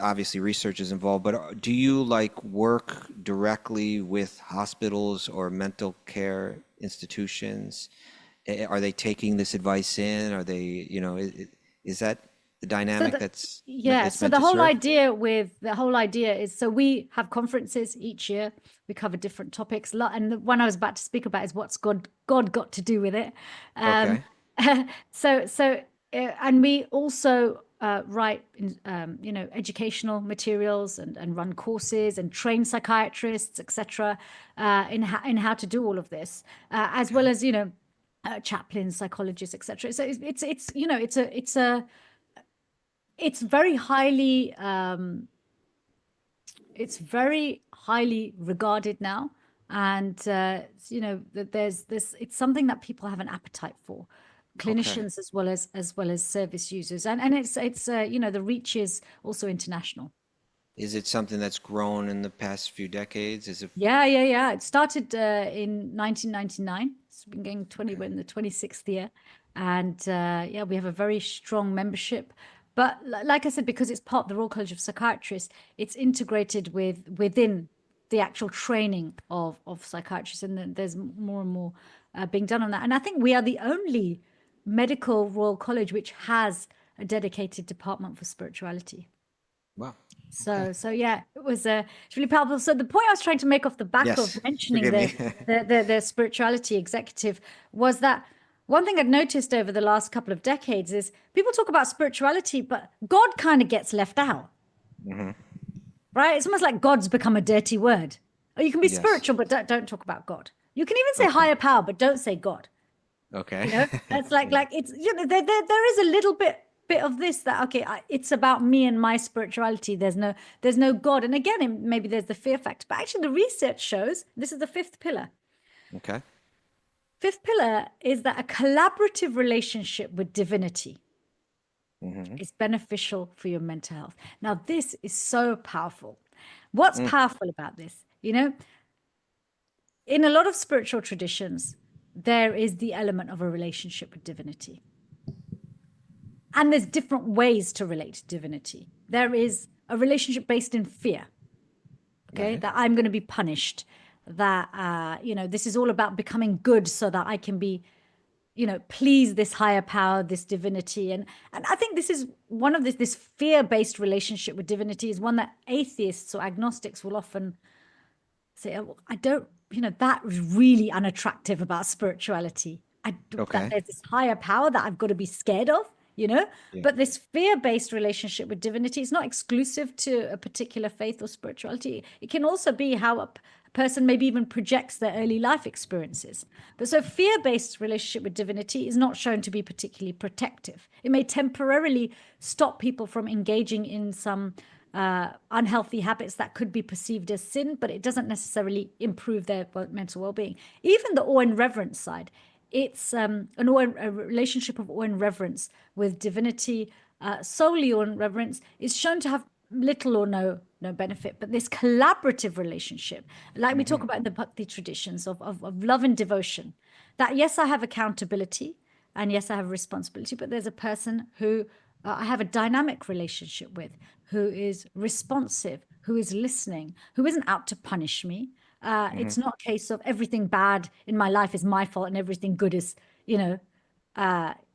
obviously research is involved, but do you like work directly with hospitals or mental care institutions? Are they taking this advice in? Are they, is that the dynamic that's Yeah, it's so meant the to whole serve? idea is, so we have conferences each year. We cover different topics. And the one I was about to speak about is what's God got to do with it. Okay. And we also write, educational materials and run courses and train psychiatrists, etc., in how to do all of this, as well as chaplains, psychologists, etc. So it's very highly regarded now, and there's this, it's something that people have an appetite for, Okay. clinicians as well as service users, and it's the reach is also international. Is it something that's grown in the past few decades? Is it Yeah. It started in 1999. It's been going 20, we're in the 26th year. And yeah, we have a very strong membership. But like I said, because it's part of the Royal College of Psychiatrists, it's integrated within the actual training of psychiatrists. And then there's more and more being done on that. And I think we are the only medical Royal College which has a dedicated department for spirituality. wow? So yeah, it's really powerful. So the point I was trying to make off the back Yes. of mentioning Forgive me. the spirituality executive was that one thing I'd noticed over the last couple of decades is people talk about spirituality, but God kind of gets left out. Right? It's almost like God's become a dirty word. Or you can be Yes. spiritual, but don't talk about God. You can even say Okay. higher power, but don't say God. Okay. That's like it's there is a little bit of this that, okay, it's about me and my spirituality. There's no God. And again, maybe there's the fear factor, but actually the research shows this is the fifth pillar. Okay. Fifth pillar is that a collaborative relationship with divinity is beneficial for your mental health. Now, this is so powerful. What's powerful about this? In a lot of spiritual traditions, there is the element of a relationship with divinity. And there's different ways to relate to divinity. There is a relationship based in fear, okay, that I'm going to be punished, that, this is all about becoming good so that I can be, please this higher power, this divinity. And I think this is one of this fear-based relationship with divinity is one that atheists or agnostics will often say, oh, I don't, that is really unattractive about spirituality. That there's this higher power that I've got to be scared of. But this fear-based relationship with divinity is not exclusive to a particular faith or spirituality. It can also be how a person maybe even projects their early life experiences. But so fear-based relationship with divinity is not shown to be particularly protective. It may temporarily stop people from engaging in some unhealthy habits that could be perceived as sin, but it doesn't necessarily improve their mental well-being. Even the awe and reverence side, it's a relationship of awe and reverence with divinity, solely awe and reverence, is shown to have little or no benefit. But this collaborative relationship, like we talk about in the Bhakti traditions of love and devotion, that yes, I have accountability, and yes, I have responsibility, but there's a person who I have a dynamic relationship with, who is responsive, who is listening, who isn't out to punish me. It's not a case of everything bad in my life is my fault and everything good is,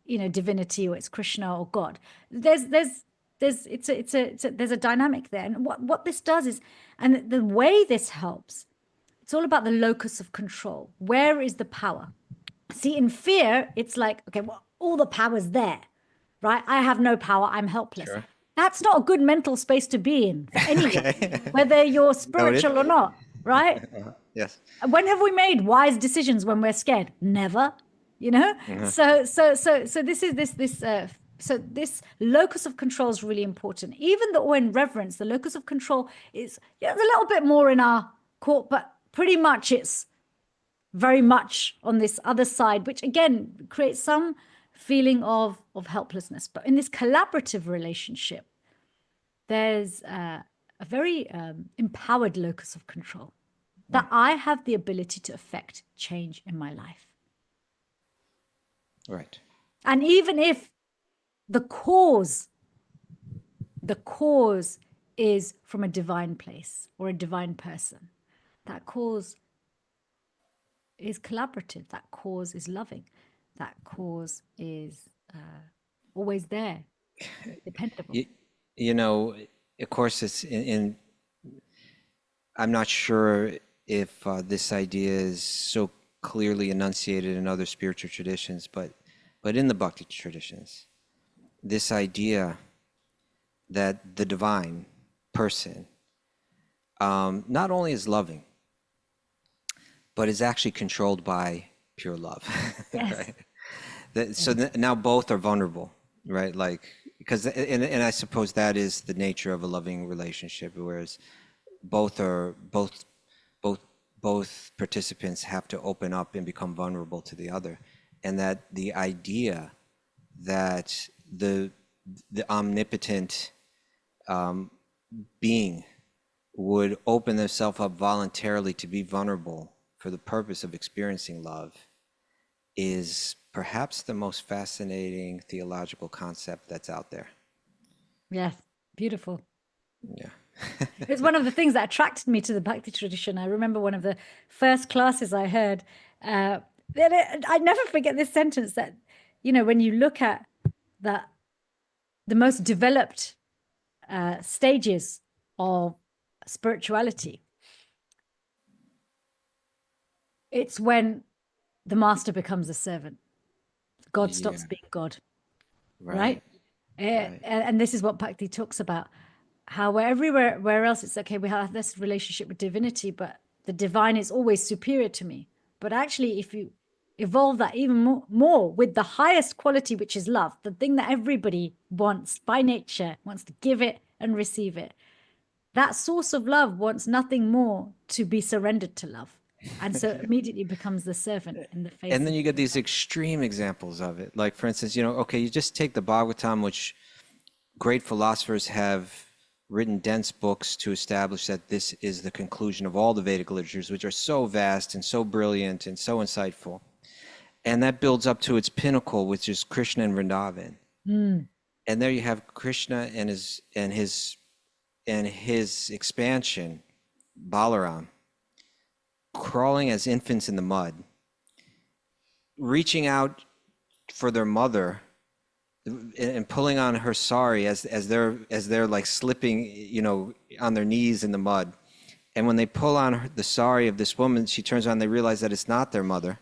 divinity, or it's Krishna or God. There's a dynamic there, and what this does is, and the way this helps, it's all about the locus of control. Where is the power? See, in fear, it's like, okay, well, all the power's there, right? I have no power. I'm helpless. Sure. That's not a good mental space to be in for anyone, whether you're spiritual or not, right? Yes. When have we made wise decisions when we're scared? Never, So this locus of control is really important. Even though in reverence, the locus of control is a little bit more in our court, but pretty much it's very much on this other side, which again creates some feeling of helplessness. But in this collaborative relationship, there's a very empowered locus of control that I have the ability to affect change in my life. Right. And even if the cause is from a divine place or a divine person, that cause is collaborative, that cause is loving, that cause is always there, dependable. Of course, it's in I'm not sure if this idea is so clearly enunciated in other spiritual traditions, but in the Bhakti traditions, this idea that the divine person not only is loving, but is actually controlled by pure love. Yes. Right? So now both are vulnerable, right? Like, because and I suppose that is the nature of a loving relationship, whereas both participants have to open up and become vulnerable to the other, and that the idea that the omnipotent being would open themselves up voluntarily to be vulnerable for the purpose of experiencing love is perhaps the most fascinating theological concept that's out there. Yes, beautiful. Yeah. It's one of the things that attracted me to the Bhakti tradition. I remember one of the first classes I heard. I never forget this sentence that, when you look at the most developed stages of spirituality, it's when the master becomes a servant. God stops being God, right? And this is what Bhakti talks about. How everywhere else it's okay, we have this relationship with divinity, but the divine is always superior to me. But actually, if you evolve that even more with the highest quality, which is love, the thing that everybody wants by nature, wants to give it and receive it, that source of love wants nothing more to be surrendered to love. And so immediately becomes the servant in the face. And then you get these extreme examples of it. Like, for instance, okay, you just take the Bhagavatam, which great philosophers have written dense books to establish that this is the conclusion of all the Vedic literatures, which are so vast and so brilliant and so insightful. And that builds up to its pinnacle, which is Krishna and Vrindavan. And there you have Krishna and his expansion, Balaram, crawling as infants in the mud, reaching out for their mother and pulling on her sari as they're like slipping, on their knees in the mud. And when they pull on the sari of this woman, she turns around, they realize that it's not their mother.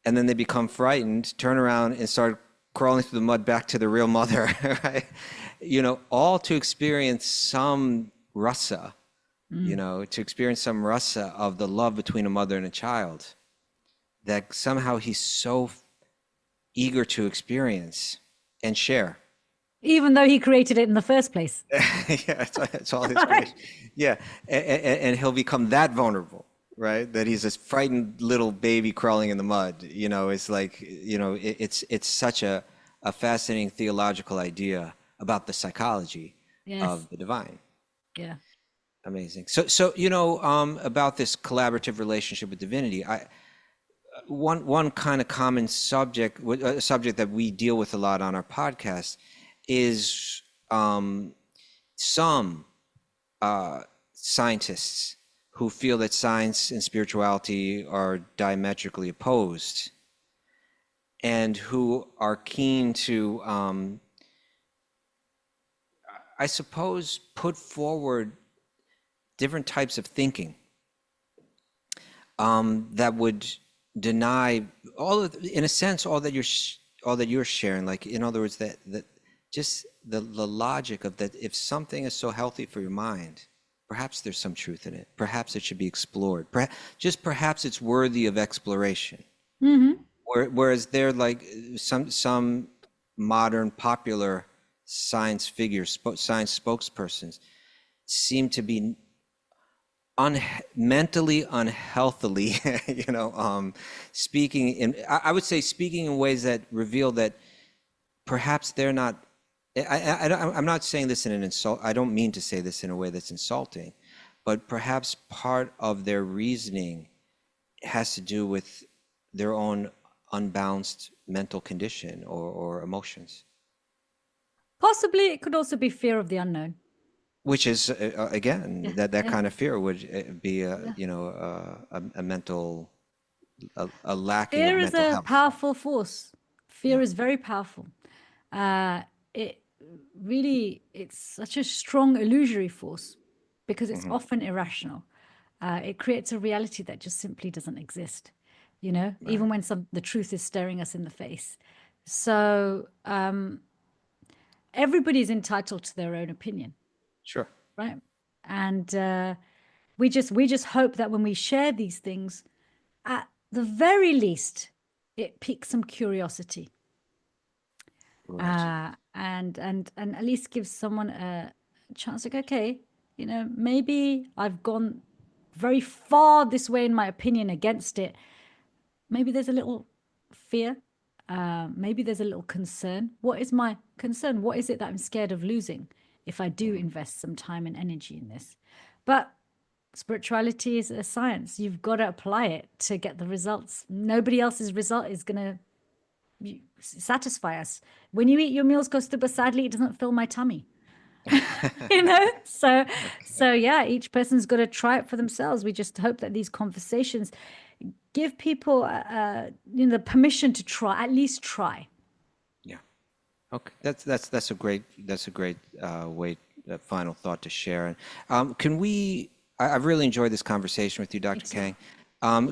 And then they become frightened, turn around and start crawling through the mud back to the real mother, right? All to experience some rasa, to experience some rasa of the love between a mother and a child that somehow he's so eager to experience and share. Even though he created it in the first place. Yeah, it's all his creation. Yeah, and he'll become that vulnerable, right? That he's this frightened little baby crawling in the mud. It's like, it's such a fascinating theological idea about the psychology of the divine. Yeah. Amazing. So about this collaborative relationship with divinity, one kind of common subject, a subject that we deal with a lot on our podcast, is some scientists who feel that science and spirituality are diametrically opposed, and who are keen to, I suppose, put forward different types of thinking that would deny in a sense, all that you're sharing. Like, in other words, that just the logic of that. If something is so healthy for your mind, perhaps there's some truth in it. Perhaps it should be explored. Perhaps it's worthy of exploration. Mm-hmm. Whereas they're like some modern popular science figures, science spokespersons, seem to be mentally unhealthily, speaking in, I would say, speaking in ways that reveal that perhaps they're not. I'm not saying this in an insult. I don't mean to say this in a way that's insulting, but perhaps part of their reasoning has to do with their own unbalanced mental condition or emotions. Possibly it could also be fear of the unknown. Which is, again, Yeah, that yeah. kind of fear would be a mental, a lacking of Fear is mental a health. powerful force. Fear Yeah. is very powerful. It really, it's such a strong illusory force because it's often irrational. It creates a reality that just simply doesn't exist, even Right. when the truth is staring us in the face. So everybody's entitled to their own opinion, Sure. right? And we just hope that when we share these things, at the very least, it piques some curiosity. Right. And at least gives someone a chance, like, okay, maybe I've gone very far this way in my opinion against it. Maybe there's a little fear. Maybe there's a little concern. What is my concern? What is it that I'm scared of losing if I do invest some time and energy in this? But spirituality is a science. You've got to apply it to get the results. Nobody else's result is going to satisfy us. When you eat your meals, Kaustubha, sadly, it doesn't fill my tummy. So yeah, each person's got to try it for themselves. We just hope that these conversations give people the permission to try, at least try. Yeah. Okay. That's a great way, final thought to share. And can we? I've really enjoyed this conversation with you, Dr. Kang.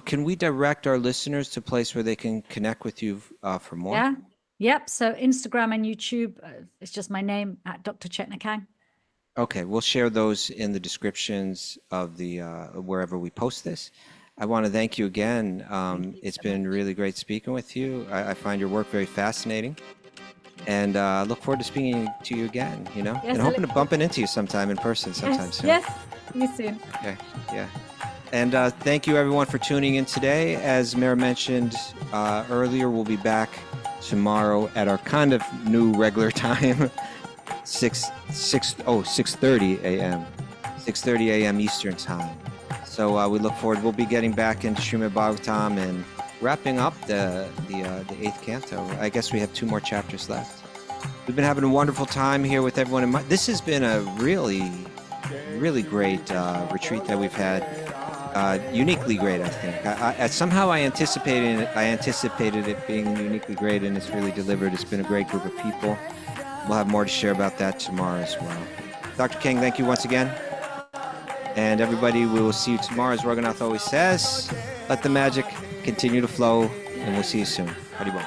Can we direct our listeners to a place where they can connect with you for more? Yeah. Yep. So Instagram and YouTube, it's just my name at Dr. Chetna Kang. Okay, we'll share those in the descriptions of the wherever we post this. I want to thank you again. It's been really great speaking with you. I find your work very fascinating, and I look forward to speaking to you again. Yes, and hoping to bumping into you sometime in person sometime soon. Yes. See you soon. Okay. Yeah. And thank you everyone for tuning in today. As Mara mentioned earlier, we'll be back tomorrow at our kind of new regular time. 6:30 a.m. 6:30 a.m. Eastern time. So we look forward. We'll be getting back into Srimad Bhagavatam and wrapping up the 8th canto. I guess we have 2 more chapters left. We've been having a wonderful time here with everyone. This has been a really, really great retreat that we've had. Uniquely great, I think. Somehow I anticipated it being uniquely great, and it's really delivered. It's been a great group of people. We'll have more to share about that tomorrow as well. Dr. Kang, thank you once again. And everybody, we will see you tomorrow. As Raghunath always says, let the magic continue to flow, and we'll see you soon. Haribol.